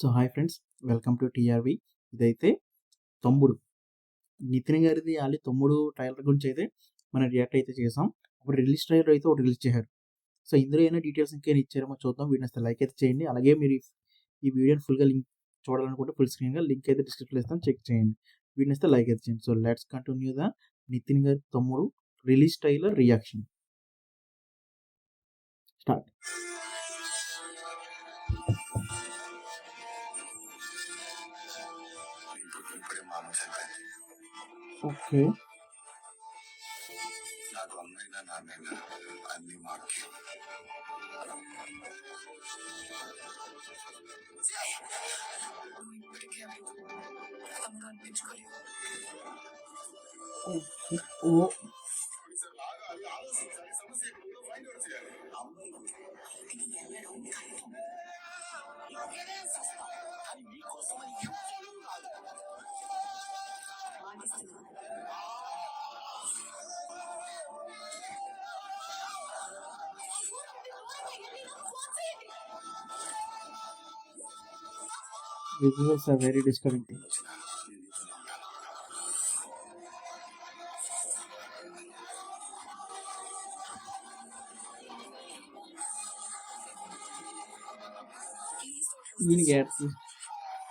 So hi friends, welcome to TRV. ఇదైతే తమ్ముడు నితిన్ గారిది తమ్ముడు ట్రైలర్ గురించి అయితే మనం రియాక్ట్ అయితే చేసాం. అప్పుడు రిలీజ్ ట్రైలర్ అయితే ఒకటి రిలీజ్ చేశారు. సో ఇందులో ఏమైనా డీటెయిల్స్ ఇంకేమైనా ఇచ్చారేమో చూద్దాం. వీడిని అసలు లైక్ అయితే చేయండి. అలాగే మీరు ఈ వీడియోని ఫుల్గా లింక్ చూడాలనుకుంటే ఫుల్ స్క్రీన్గా లింక్ అయితే డిస్క్రిప్షన్లో ఇస్తాను, చెక్ చేయండి. వీడిని అయితే లైక్ అయితే చేయండి. So let's continue the Nitin గారి Thammudu release trailer reaction. Start. Okay, నాకు అమ్మైనా నాన్నైనా అన్ని మాకి ఇప్పటికే తమ్ముడు అనిపించుకోలేదు. ఓ visuals are very discouraging.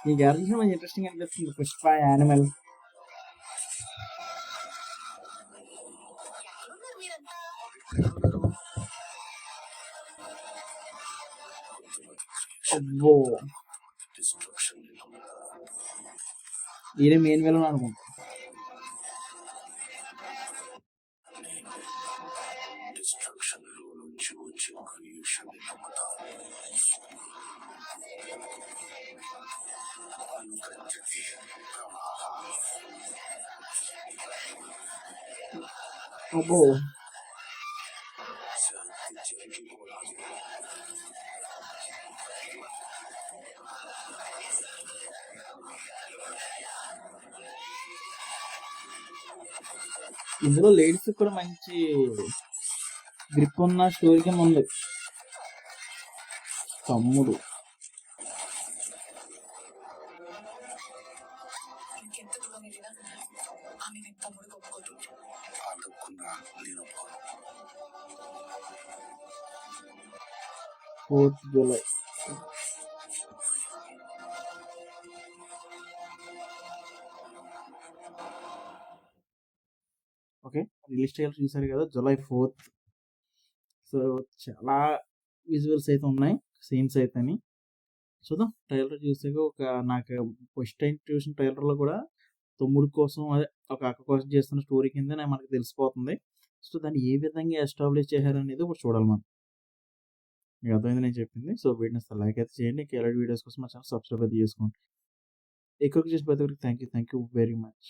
ఈ గ్యారెంటీ మంచి ఇంట్రెస్టింగ్ అనిపిస్తుంది. పుష్ప యానిమల్. అబ్బో, ఈయన మెయిన్ విలన్ అనుకుంటా. అబ్బో, ఇందులో లేడీస్ కూడా మంచి గ్రిప్ ఉన్న స్టోరీ కింద ఉంది. తమ్ముడు July 4th. Okay, release trailer చూసారు కదా, July 4th. సో చాలా విజువల్స్ అయితే ఉన్నాయి, సీన్స్ అయితే అని చూద్దాం. ట్రైలర్ చూసాక నాకు ఫస్ట్ టైం చూసిన ట్రైలర్లో కూడా తమ్ముడు కోసం, అదే ఒక అక్క కోసం చేస్తున్న స్టోరీ కింద మనకు తెలిసిపోతుంది. సో దాన్ని ఏ విధంగా ఎస్టాబ్లిష్ చేశారనేది ఇప్పుడు చూడాలి మనం. మీకు అర్థమైంది నేను చెప్పింది. సో వీడియోని అసలు లైక్ అయితే చేయండి. ఇంకా ఎలాంటి వీడియోస్ కోసం మా ఛానల్ సబ్స్క్రైబ్ అయితే చేసుకోండి. ఎక్కువ చేసిన ప్రతి ఒక్కరికి థ్యాంక్ యూ వెరీ మచ్.